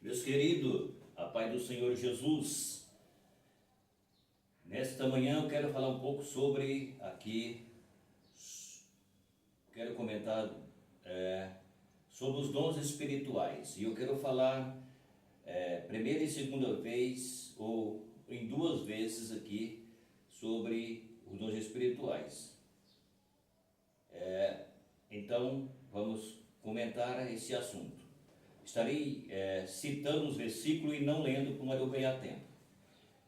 Meus queridos, a paz do Senhor Jesus. Nesta manhã eu quero falar um pouco sobre quero comentar sobre os dons espirituais. E eu quero falar primeira e segunda vez, ou em duas vezes aqui, sobre os dons espirituais. Então, vamos comentar esse assunto. Estarei citando os versículos e não lendo para não ganhar tempo.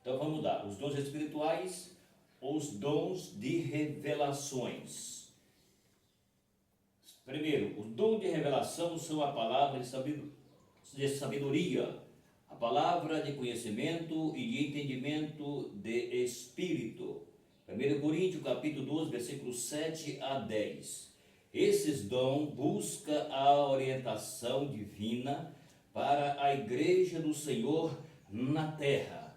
Então vamos lá, os dons espirituais, os dons de revelações. Primeiro, os dons de revelação são a palavra de sabedoria, a palavra de conhecimento e de entendimento de espírito. 1 Coríntios capítulo 12, versículos 7 a 10. Esses dons buscam a orientação divina para a igreja do Senhor na terra.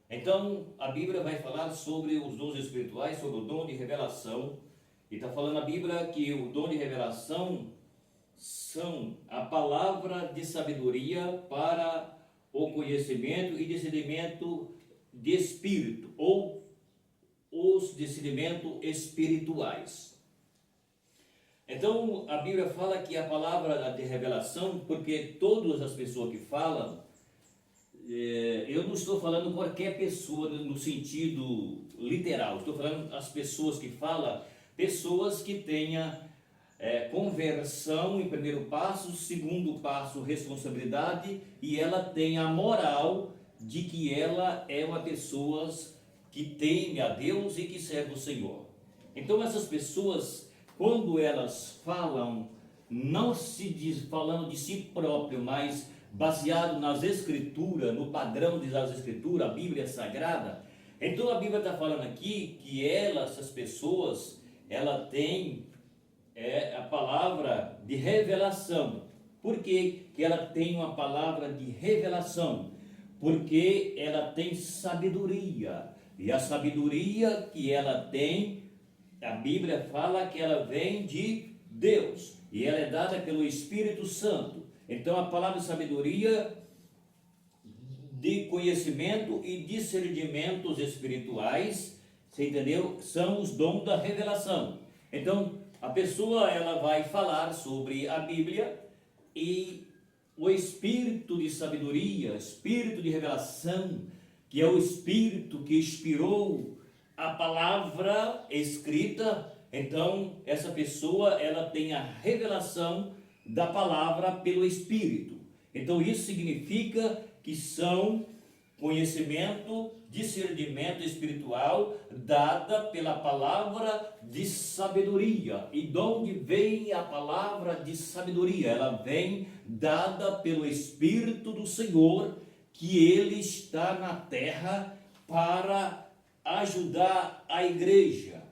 Então, a Bíblia vai falar sobre os dons espirituais, sobre o dom de revelação. E está falando a Bíblia que o dom de revelação são a palavra de sabedoria para o conhecimento e discernimento de espírito, ou os discernimentos espirituais. Então, a Bíblia fala que a palavra de revelação, porque todas as pessoas que falam, eu não estou falando qualquer pessoa no sentido literal, estou falando as pessoas que falam, pessoas que tenham conversão em primeiro passo, segundo passo, responsabilidade, e ela tem a moral de que ela é uma pessoa que teme a Deus e que serve o Senhor. Então, essas pessoas, quando elas falam, não se diz falando de si próprio, mas baseado nas Escrituras, no padrão das Escrituras, a Bíblia Sagrada. Então a Bíblia está falando aqui que essas pessoas, ela tem a palavra de revelação. Por que ela tem uma palavra de revelação? Porque ela tem sabedoria. E a sabedoria que ela tem, a Bíblia fala que ela vem de Deus e ela é dada pelo Espírito Santo. Então a palavra de sabedoria, de conhecimento e discernimentos espirituais, você entendeu? São os dons da revelação. Então a pessoa ela vai falar sobre a Bíblia e o espírito de sabedoria, espírito de revelação, que é o espírito que inspirou a palavra escrita. Então essa pessoa ela tem a revelação da palavra pelo Espírito. Então isso significa que são conhecimento, discernimento espiritual dada pela palavra de sabedoria. E de onde vem a palavra de sabedoria? Ela vem dada pelo Espírito do Senhor, que Ele está na terra para ajudar a igreja.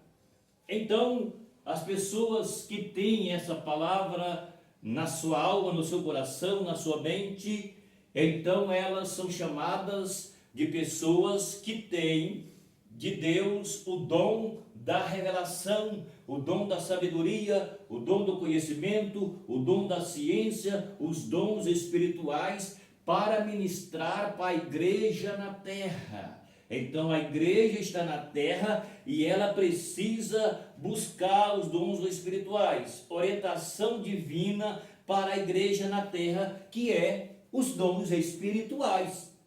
Então, as pessoas que têm essa palavra na sua alma, no seu coração, na sua mente, então elas são chamadas de pessoas que têm de Deus o dom da revelação, o dom da sabedoria, o dom do conhecimento, o dom da ciência, os dons espirituais para ministrar para a igreja na terra. Então a igreja está na terra e ela precisa buscar os dons espirituais, orientação divina para a igreja na terra, que é os dons espirituais.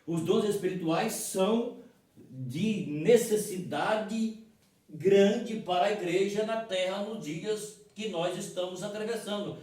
Os dons espirituais são de necessidade grande para a igreja na terra nos dias que nós estamos atravessando.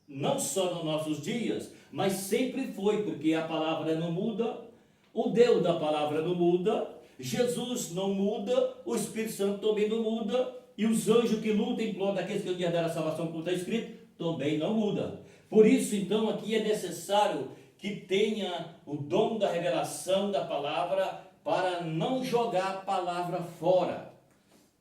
Não só nos nossos dias, mas sempre foi, porque a palavra não muda. O Deus da palavra não muda, Jesus não muda, o Espírito Santo também não muda, e os anjos que lutam em prol daqueles que herdar a salvação, como está escrito, também não muda. Por isso, então, aqui é necessário que tenha o dom da revelação da palavra para não jogar a palavra fora.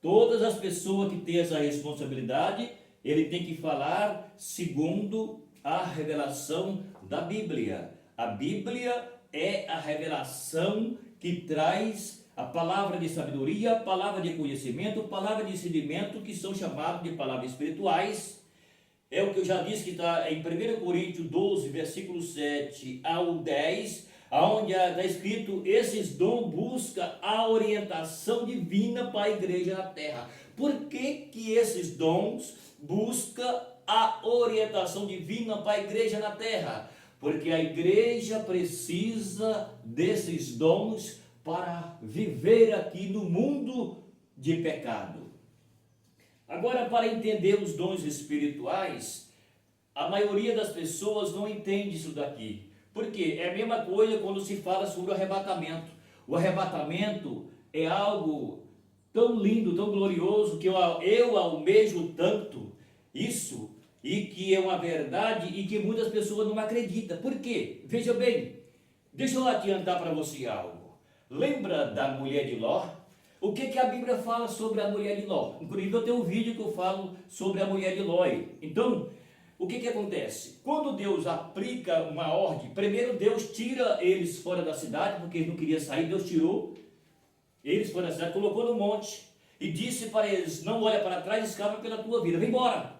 Todas as pessoas que têm essa responsabilidade, ele tem que falar segundo a revelação da Bíblia. A Bíblia é a revelação que traz a palavra de sabedoria, a palavra de conhecimento, a palavra de discernimento, que são chamados de palavras espirituais, é o que eu já disse que está em 1 Coríntios 12, versículo 7 ao 10, onde está escrito: esses dons buscam a orientação divina para a igreja na terra. Por que que esses dons buscam a orientação divina para a igreja na terra? Porque a igreja precisa desses dons para viver aqui no mundo de pecado. Agora, para entender os dons espirituais, a maioria das pessoas não entende isso daqui. Por quê? É a mesma coisa quando se fala sobre o arrebatamento. O arrebatamento é algo tão lindo, tão glorioso, que eu almejo tanto isso, e que é uma verdade e que muitas pessoas não acreditam. Por quê? Veja bem, deixa eu adiantar para você algo. Lembra da mulher de Ló? O que a Bíblia fala sobre a mulher de Ló? Inclusive eu tenho um vídeo que eu falo sobre a mulher de Ló. Então, o que acontece? Quando Deus aplica uma ordem, primeiro Deus tira eles fora da cidade, porque eles não queriam sair. Deus tirou eles fora da cidade, colocou no monte e disse para eles: não olha para trás, escapa pela tua vida, vem embora.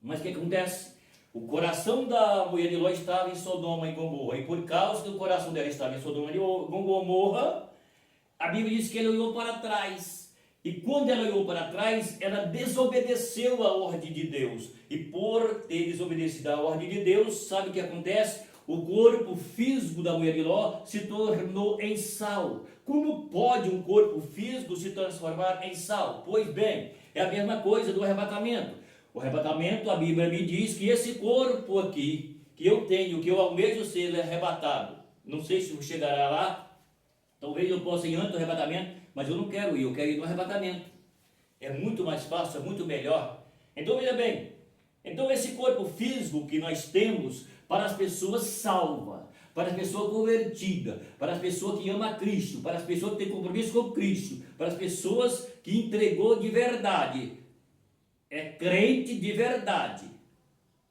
Mas o que acontece? O coração da mulher de Ló estava em Sodoma e Gomorra, e por causa do coração dela estava em Sodoma e Gomorra, a Bíblia diz que ela olhou para trás. E quando ela olhou para trás, ela desobedeceu a ordem de Deus. E por ter desobedecido a ordem de Deus, sabe o que acontece? O corpo físico da mulher de Ló se tornou em sal. Como pode um corpo físico se transformar em sal? Pois bem, é a mesma coisa do arrebatamento. O arrebatamento, a Bíblia me diz que esse corpo aqui, que eu tenho, que eu almejo ser arrebatado, não sei se chegará lá, talvez eu possa ir antes do arrebatamento, mas eu não quero ir, eu quero ir no arrebatamento. É muito mais fácil, é muito melhor. Então veja bem, então esse corpo físico que nós temos para as pessoas salvas, para as pessoas convertidas, para as pessoas que amam a Cristo, para as pessoas que têm compromisso com Cristo, para as pessoas que entregou de verdade. É crente de verdade.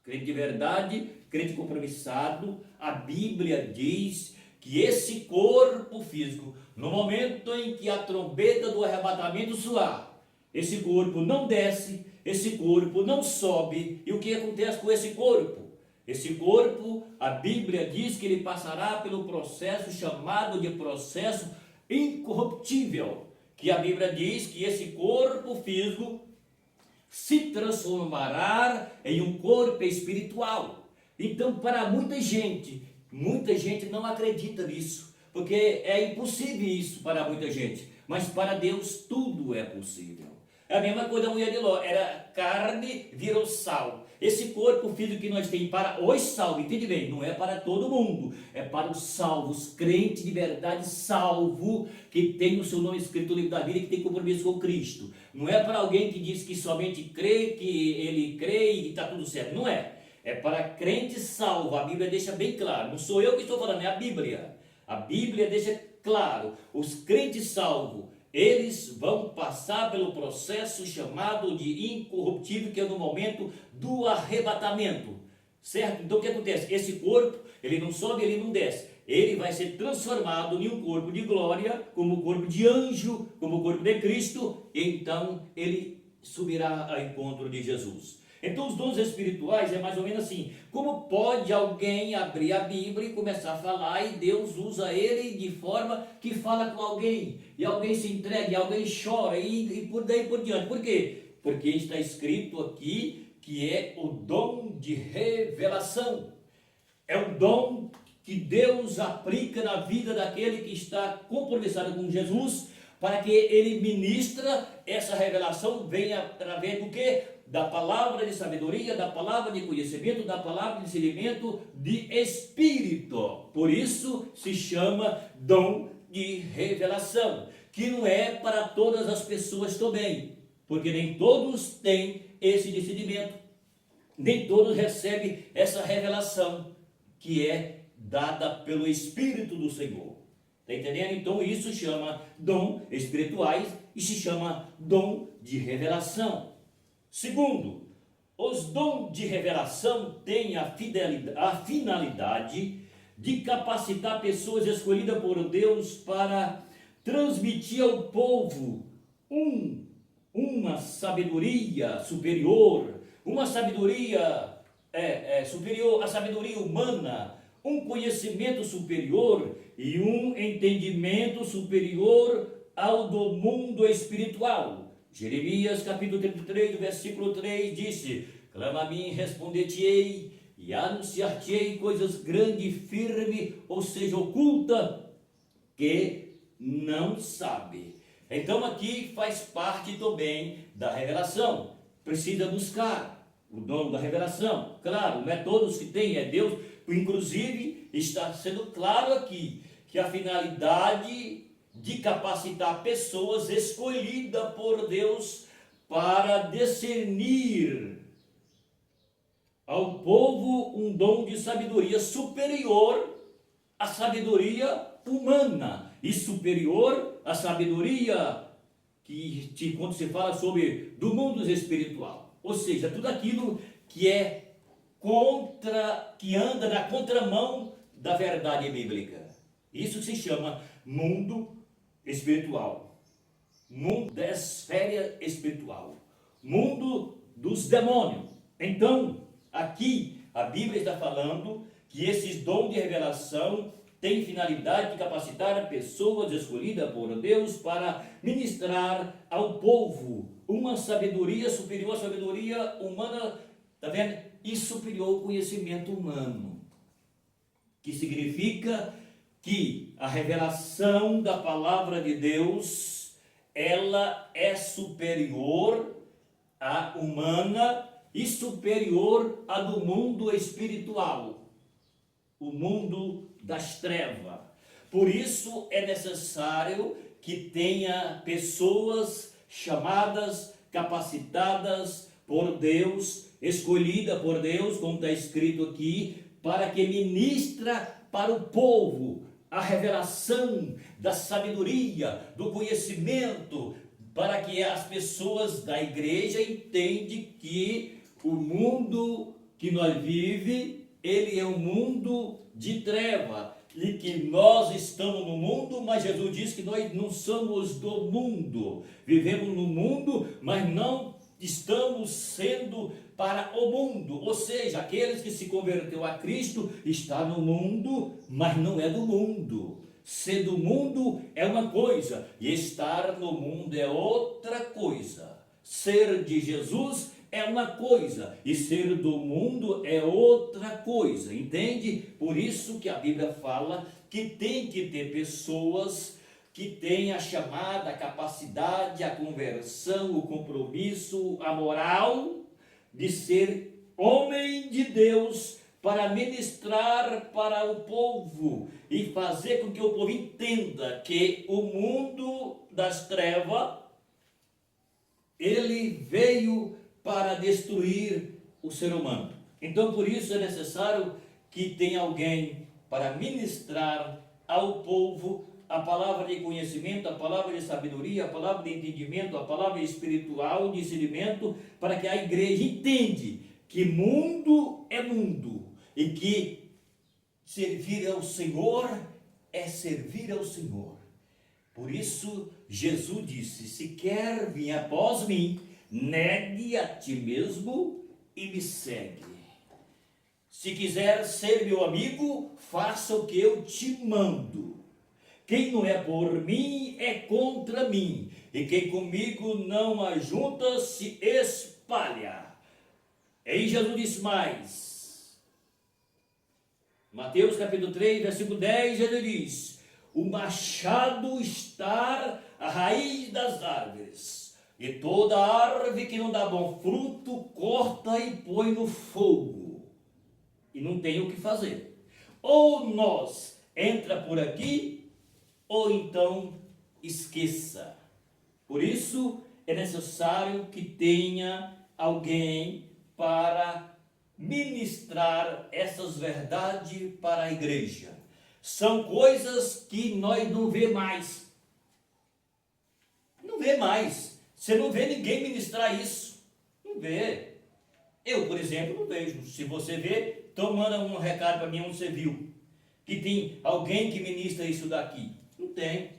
Crente de verdade, crente compromissado. A Bíblia diz que esse corpo físico, no momento em que a trombeta do arrebatamento soar, esse corpo não desce, esse corpo não sobe. E o que acontece com esse corpo? Esse corpo, a Bíblia diz que ele passará pelo processo chamado de processo incorruptível, que a Bíblia diz que esse corpo físico se transformará em um corpo espiritual. Então, para muita gente não acredita nisso, porque é impossível isso para muita gente, mas para Deus tudo é possível. É a mesma coisa da mulher de Ló, era carne, virou sal. Esse corpo físico que nós temos para os salvos, entende bem, não é para todo mundo, é para os salvos, crente de verdade salvo, que tem o seu nome escrito no livro da vida e que tem compromisso com Cristo. Não é para alguém que diz que somente crê, que ele crê e está tudo certo, não é. É para crente salvo, a Bíblia deixa bem claro, não sou eu que estou falando, é a Bíblia. A Bíblia deixa claro, os crentes salvos, eles vão passar pelo processo chamado de incorruptível, que é no momento do arrebatamento, certo? Então o que acontece? Esse corpo, ele não sobe, ele não desce, ele vai ser transformado em um corpo de glória, como o corpo de anjo, como o corpo de Cristo, e então ele subirá ao encontro de Jesus. Então os dons espirituais é mais ou menos assim: como pode alguém abrir a Bíblia e começar a falar e Deus usa ele de forma que fala com alguém, e alguém se entrega, e alguém chora, e por daí por diante. Por quê? Porque está escrito aqui que é o dom de revelação. É o dom que Deus aplica na vida daquele que está compromissado com Jesus, para que ele ministra essa revelação, venha através do quê? Da palavra de sabedoria, da palavra de conhecimento, da palavra de discernimento de espírito. Por isso se chama dom de revelação, que não é para todas as pessoas também, porque nem todos têm esse discernimento, nem todos recebem essa revelação que é dada pelo Espírito do Senhor. Está entendendo? Então isso chama dom espirituais e se chama dom de revelação. Segundo, os dons de revelação têm a finalidade de capacitar pessoas escolhidas por Deus para transmitir ao povo uma sabedoria superior, uma sabedoria superior à sabedoria humana, um conhecimento superior e um entendimento superior ao do mundo espiritual. Jeremias capítulo 33, versículo 3 disse: clama a mim, responder-te-ei, e anunciar-te-ei coisas grandes e firmes, ou seja, oculta, que não sabe. Então aqui faz parte também da revelação. Precisa buscar o dom da revelação. Claro, não é todos que têm, é Deus. Inclusive, está sendo claro aqui que a finalidade de capacitar pessoas escolhidas por Deus para discernir ao povo um dom de sabedoria superior à sabedoria humana e superior à sabedoria quando se fala sobre do mundo espiritual, ou seja, tudo aquilo que que anda na contramão da verdade bíblica. Isso se chama mundo espiritual, mundo da esfera espiritual, mundo dos demônios. Então, aqui a Bíblia está falando que esses dons de revelação têm finalidade de capacitar pessoas escolhidas por Deus para ministrar ao povo uma sabedoria superior à sabedoria humana, está vendo? E superior ao conhecimento humano, que significa que a revelação da palavra de Deus, ela é superior à humana e superior à do mundo espiritual, o mundo das trevas. Por isso é necessário que tenha pessoas chamadas, capacitadas por Deus, escolhida por Deus, como está escrito aqui, para que ministra para o povo a revelação da sabedoria, do conhecimento, para que as pessoas da igreja entendam que o mundo que nós vivemos, ele é um mundo de treva, e que nós estamos no mundo, mas Jesus diz que nós não somos do mundo, vivemos no mundo, mas não estamos sendo para o mundo, ou seja, aqueles que se converteu a Cristo está no mundo, mas não é do mundo. Ser do mundo é uma coisa e estar no mundo é outra coisa. Ser de Jesus é uma coisa e ser do mundo é outra coisa, entende? Por isso que a Bíblia fala que tem que ter pessoas que têm a chamada, a capacidade, a conversão, o compromisso, a moral de ser homem de Deus para ministrar para o povo e fazer com que o povo entenda que o mundo das trevas, ele veio para destruir o ser humano. Então, por isso é necessário que tenha alguém para ministrar ao povo a palavra de conhecimento, a palavra de sabedoria, a palavra de entendimento, a palavra espiritual, discernimento, para que a igreja entenda que mundo é mundo e que servir ao Senhor é servir ao Senhor. Por isso, Jesus disse: se quer vir após mim, negue a ti mesmo e me segue. Se quiser ser meu amigo, faça o que eu te mando. Quem não é por mim é contra mim, e quem comigo não ajunta se espalha. E Jesus disse mais, Mateus capítulo 3, versículo 10, ele diz: o machado está à raiz das árvores, e toda árvore que não dá bom fruto, corta e põe no fogo, e não tem o que fazer. Ou nós entra por aqui, ou então esqueça. Por isso é necessário que tenha alguém para ministrar essas verdades para a igreja. São coisas que nós não vê mais. Não vê mais. Você não vê ninguém ministrar isso. Não vê. Eu, por exemplo, não vejo. Se você vê, então manda um recado para mim onde você viu. Que tem alguém que ministra isso daqui. Não tem.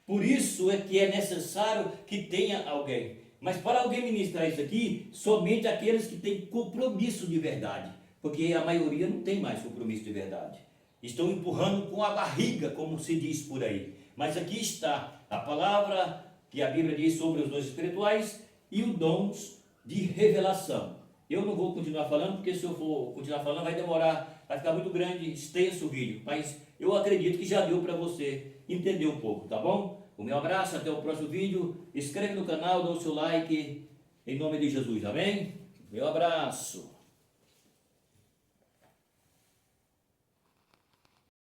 Por isso é que é necessário que tenha alguém. Mas para alguém ministrar isso aqui, somente aqueles que têm compromisso de verdade, porque a maioria não tem mais compromisso de verdade. Estão empurrando com a barriga, como se diz por aí. Mas aqui está a palavra que a Bíblia diz sobre os dons espirituais e os dons de revelação. Eu não vou continuar falando, porque se eu for continuar falando vai demorar, vai ficar muito grande, extenso o vídeo. Mas eu acredito que já deu para você entender um pouco, tá bom? O meu abraço, até o próximo vídeo. Inscreve no canal, dá o seu like, em nome de Jesus, amém? Meu abraço.